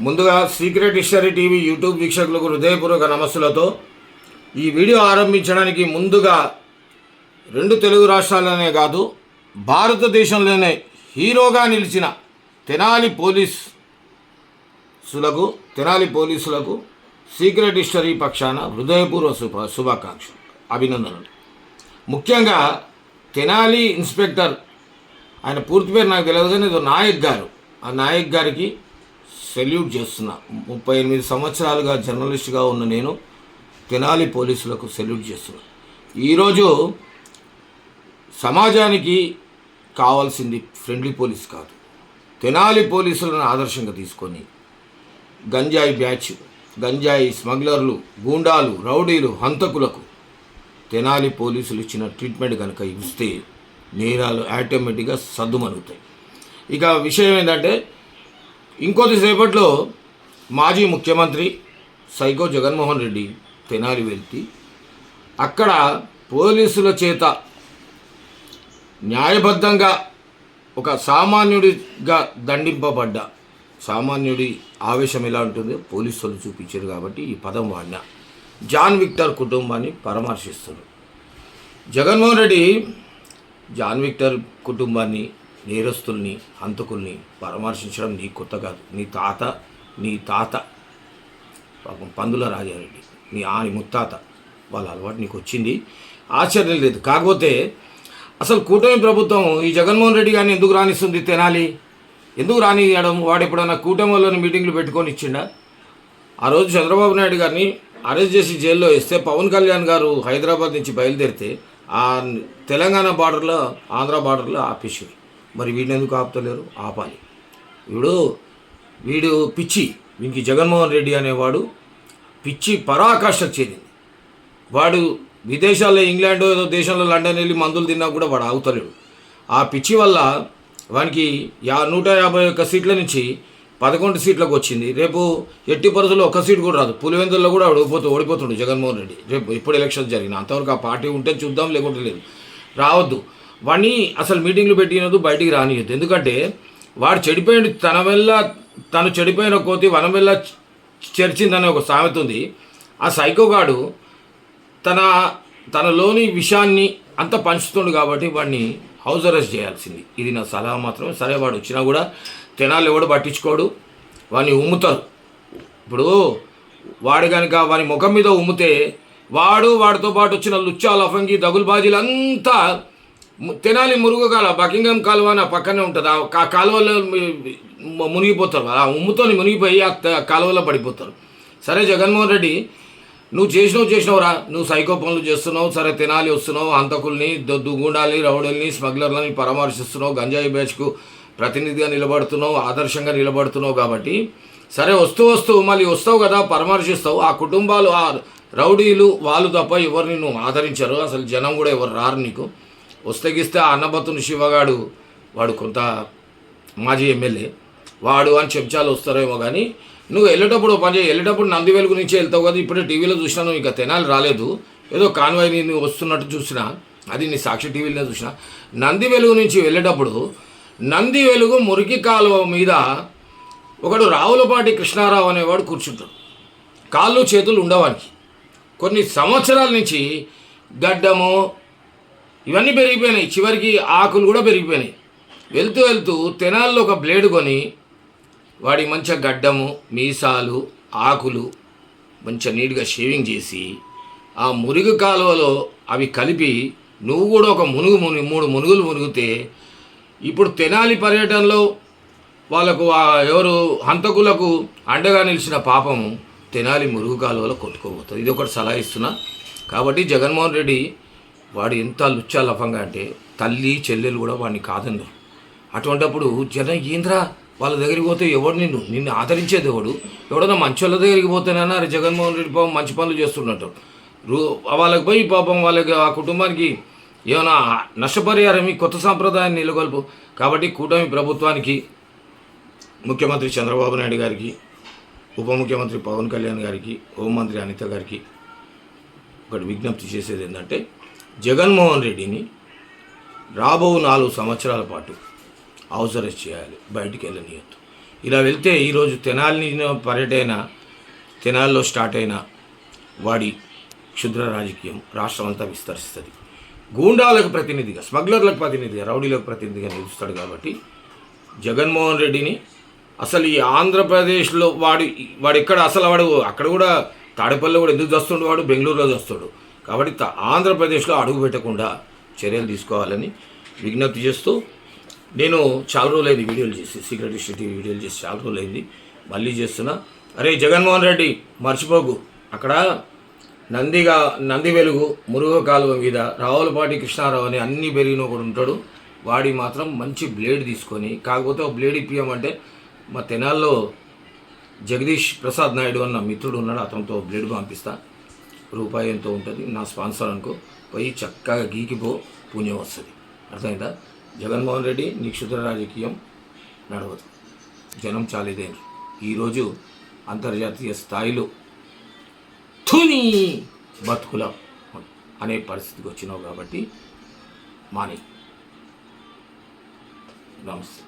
ముందుగా secret history TV YouTube వీక్షకులకు హృదయపూర్వక నమస్సులతో ఈ వీడియో ఆరంభించడానికి ముందుగా రెండు తెలుగు రాష్ట్రాలనే కాదు భారతదేశంలోనే హీరోగా నిలిచిన తెనాలి పోలీసులకు సీక్రెట్ హిస్టరీ పక్షాన హృదయపూర్వక శుభాకాంక్షలు, అభినందనలు. ముఖ్యంగా తెనాలి ఇన్స్పెక్టర్, ఆయన పూర్తి పేరు నాకు తెలియదు కానీ ఏదో నాయక్ గారు, ఆ నాయక్ గారికి సెల్యూట్ చేస్తున్నా. 38 సంవత్సరాలుగా జర్నలిస్ట్గా ఉన్న నేను తెనాలి పోలీసులకు సెల్యూట్ చేస్తున్నా. ఈరోజు సమాజానికి కావాల్సింది ఫ్రెండ్లీ పోలీస్ కాదు, తెనాలి పోలీసులను ఆదర్శంగా తీసుకొని గంజాయి బ్యాచ్, గంజాయి స్మగ్లర్లు, గూండాలు, రౌడీలు, హంతకులకు తెనాలి పోలీసులు ఇచ్చిన ట్రీట్మెంట్ కనుక ఇస్తే నేరాలు ఆటోమేటిక్గా సద్దుమణుగుతాయి. ఇక విషయం ఏంటంటే, ఇంకొద్దిసేపట్లో మాజీ ముఖ్యమంత్రి సైకో జగన్మోహన్ రెడ్డి తెనాలి వెళ్తే అక్కడ పోలీసుల చేత న్యాయబద్ధంగా ఒక సామాన్యుడిగా దండింపబడ్డ సామాన్యుడి ఆవేశం ఎలా ఉంటుందో పోలీసులు చూపించారు కాబట్టి ఈ పదం వాడిన జాన్ విక్టర్ కుటుంబాన్ని పరామర్శిస్తారు. జగన్మోహన్ రెడ్డి జాన్ విక్టర్ కుటుంబాన్ని, నేరస్తుల్ని, హంతకుల్ని పరామర్శించడం నీ కొత్త కాదు. నీ తాత పాపం పందుల రాజారెడ్డి, నీ ముత్తాత వాళ్ళ అలవాటు నీకు వచ్చింది, ఆశ్చర్యం లేదు. కాకపోతే అసలు కూటమి ప్రభుత్వం ఈ జగన్మోహన్ రెడ్డి గారిని ఎందుకు రానిస్తుంది? తెనాలి ఎందుకు రానియడం? వాడు ఎప్పుడన్నా కూటమిలోని మీటింగ్లు పెట్టుకొని ఇచ్చిండా? ఆ రోజు చంద్రబాబు నాయుడు గారిని అరెస్ట్ చేసి జైల్లో వేస్తే పవన్ కళ్యాణ్ గారు హైదరాబాద్ నుంచి బయలుదేరితే ఆ తెలంగాణ బార్డర్లో, ఆంధ్ర బార్డర్లో ఆపేసారు. మరి వీడిని ఎందుకు ఆపుతలేరు? ఆపాలి. వీడు పిచ్చి, వీనికి జగన్మోహన్ రెడ్డి అనేవాడు పిచ్చి పరాకాష్ఠకు చేరింది. వాడు విదేశాల్లో, ఇంగ్లాండ్ ఏదో దేశంలో, లండన్ వెళ్ళి మందులు తిన్నా కూడా వాడు ఆగుతలేడు. ఆ పిచ్చి వల్ల వానికి 151 సీట్ల నుంచి 11 సీట్లకు వచ్చింది. రేపు ఎట్టి పరిస్థితుల్లో ఒక్క సీట్ కూడా రాదు. పులివెందుల్లో కూడా ఓడిపోతుండు జగన్మోహన్ రెడ్డి. రేపు ఇప్పుడు ఎలక్షన్ జరిగిన అంతవరకు ఆ పార్టీ ఉంటే చూద్దాం, లేకుంటే లేదు. రావద్దు. వాడిని అసలు మీటింగ్లు పెట్టినదు, బయటికి రానియద్దు. ఎందుకంటే వాడు చెడిపోయింది. తను చెడిపోయిన కోతి వనం వల్ల చెరిచిందనే ఒక సామెత ఉంది. ఆ సైకోగాడు తనలోని విషయాన్ని అంత పంచుతుండు కాబట్టి వాడిని హౌస్ అరెస్ట్ చేయాల్సింది. ఇది నా సలహా మాత్రమే. సరే, వాడు వచ్చినా కూడా తెనాలి ఎవడు పట్టించుకోడు, వాడిని ఉమ్ముతారు. ఇప్పుడు వాడు కనుక వాని ముఖం మీద ఉమ్మితే వాడితో పాటు వచ్చిన లుచ్చా, లఫంగి, దగులుబాజీలు అంతా తెనాలి మురుగు కాలువ, బకింగం కాలువ అని పక్కనే ఉంటుంది. ఆ కాలువలో మునిగిపోతారు. ఆ ఉమ్ముతోని మునిగిపోయి ఆ కాలువలో పడిపోతారు. సరే, జగన్మోహన్ రెడ్డి నువ్వు చేసినవురా, నువ్వు సైకో పనులు చేస్తున్నావు. సరే, తెనాలి వస్తున్నావు, హంతకుల్ని, దుగ్గుండాలని, రౌడల్ని, స్మగ్లర్లని పరామర్శిస్తున్నావు, గంజాయి బ్యాచ్కు ప్రతినిధిగా నిలబడుతున్నావు, ఆదర్శంగా నిలబడుతున్నావు. కాబట్టి సరే, వస్తూ మళ్ళీ వస్తావు కదా, పరామర్శిస్తావు. ఆ కుటుంబాలు, ఆ రౌడీలు వాళ్ళు తప్ప ఎవరిని నువ్వు ఆదరించారు. అసలు జనం కూడా ఎవరు రారు నీకు. వస్తగిస్తే ఆ అన్నబతుని శివగాడు, వాడు కొంత మాజీ ఎమ్మెల్యే, వాడు అని చెంచాలు వస్తారేమో. కానీ నువ్వు వెళ్ళేటప్పుడు వెళ్ళేటప్పుడు నంది వెలుగు నుంచే వెళ్తావు కదా. ఇప్పుడే టీవీలో చూసినాను, ఇంకా తెనాలి రాలేదు, ఏదో కాన్వాయ్ నువ్వు వస్తున్నట్టు చూసినా, అది నీ సాక్షి టీవీలో చూసినా. నంది వెలుగు నుంచి వెళ్ళేటప్పుడు నంది వెలుగు మురికి కాలువ మీద ఒకడు రావులపాటి కృష్ణారావు అనేవాడు కూర్చుంటాడు. కాళ్ళు చేతులు ఉండవానికి. కొన్ని సంవత్సరాల నుంచి గడ్డము ఇవన్నీ పెరిగిపోయినాయి, చివరికి ఆకులు కూడా పెరిగిపోయినాయి. వెళ్తూ తెనాల్లో ఒక బ్లేడ్ కొని వాడి మంచిగా గడ్డము, మీసాలు, ఆకులు మంచిగా నీట్గా షేవింగ్ చేసి ఆ మురుగు కాలువలో అవి కలిపి నువ్వు కూడా ఒక 3 మునుగులు మునిగితే ఇప్పుడు తెనాలి పర్యటనలో వాళ్ళకు ఎవరు హంతకులకు అండగా నిలిచిన పాపము తెనాలి మురుగు కాలువలో కొట్టుకోబోతుంది. ఇది ఒకటి సలహా ఇస్తున్నా. కాబట్టి జగన్మోహన్ రెడ్డి వాడు ఎంత లుచ్చా లఫంగా అంటే తల్లి చెల్లెలు కూడా వాడిని కాదన్నారు. అటువంటిప్పుడు జనం ఏంద్రా వాళ్ళ దగ్గరికి పోతే ఎవడు నిన్ను ఆదరించేది ఎవడన్నా మంచి వాళ్ళ దగ్గరికి పోతేనన్నా అరే జగన్మోహన్ రెడ్డి పాపం మంచి పనులు చేస్తున్నట్టు వాళ్ళకి పోయి పాపం వాళ్ళకి ఆ కుటుంబానికి ఏమైనా నష్టపరిహారం కొత్త సాంప్రదాయాన్ని నెలకొల్పు. కాబట్టి కూటమి ప్రభుత్వానికి, ముఖ్యమంత్రి చంద్రబాబు నాయుడు గారికి, ఉప ముఖ్యమంత్రి పవన్ కళ్యాణ్ గారికి, హోంమంత్రి అనిత గారికి ఒకటి విజ్ఞప్తి చేసేది ఏంటంటే, జగన్మోహన్ రెడ్డిని రాబో 4 సంవత్సరాల పాటు హౌస్ అరెస్ట్ చేయాలి, బయటికి వెళ్ళనియద్దు. ఇలా వెళ్తే ఈరోజు తెనాలి పర్యటన తెనాలిలో స్టార్ట్ అయిన వాడి క్షుద్ర రాజకీయం రాష్ట్రం అంతా విస్తరిస్తుంది. గూండాలకు ప్రతినిధిగా, స్మగ్లర్లకు ప్రతినిధిగా, రౌడీలకు ప్రతినిధిగా నిలుస్తాడు. కాబట్టి జగన్మోహన్ రెడ్డిని అసలు ఈ ఆంధ్రప్రదేశ్లో వాడు ఎక్కడ అసలు వాడు అక్కడ కూడా తాడేపల్లిలో కూడా ఎందుకు చేస్తుండు, వాడు బెంగళూరులో చేస్తాడు. కాబట్టి ఆంధ్రప్రదేశ్లో అడుగు పెట్టకుండా చర్యలు తీసుకోవాలని విజ్ఞప్తి చేస్తూ, నేను చాలా రోజులైంది వీడియోలు చేసి, సీక్రెట్ సిటీ వీడియోలు చేసి చాలా రోజులైంది, మళ్ళీ చేస్తున్నా. అరే జగన్మోహన్ రెడ్డి మర్చిపోకు, అక్కడ నంది వెలుగు మురుగ కాలువ మీద రావులపాటి కృష్ణారావు అని అన్ని పెరిగిన ఒకడు ఉంటాడు. వాడి మాత్రం మంచి బ్లేడ్ తీసుకొని, కాకపోతే ఒక బ్లేడ్ ఇప్పియమంటే మా తెనాల్లో జగదీష్ ప్రసాద్ నాయుడు అన్న మిత్రుడు ఉన్నాడు, అతనితో బ్లేడ్ పంపిస్తా. రూపాయి ఎంతో ఉంటుంది, నా స్పాన్సర్ అనుకో, పోయి చక్కగా గీకిపో, పుణ్యం వస్తుంది. అర్థమైందా? జగన్మోహన్ రెడ్డి నీ క్షుద్ర రాజకీయం నడవదు. జనం చాలేదేంటి ఈరోజు అంతర్జాతీయ స్థాయిలో తుని బతుకుల అనే పరిస్థితికి వచ్చినావు. కాబట్టి మాని. నమస్తే.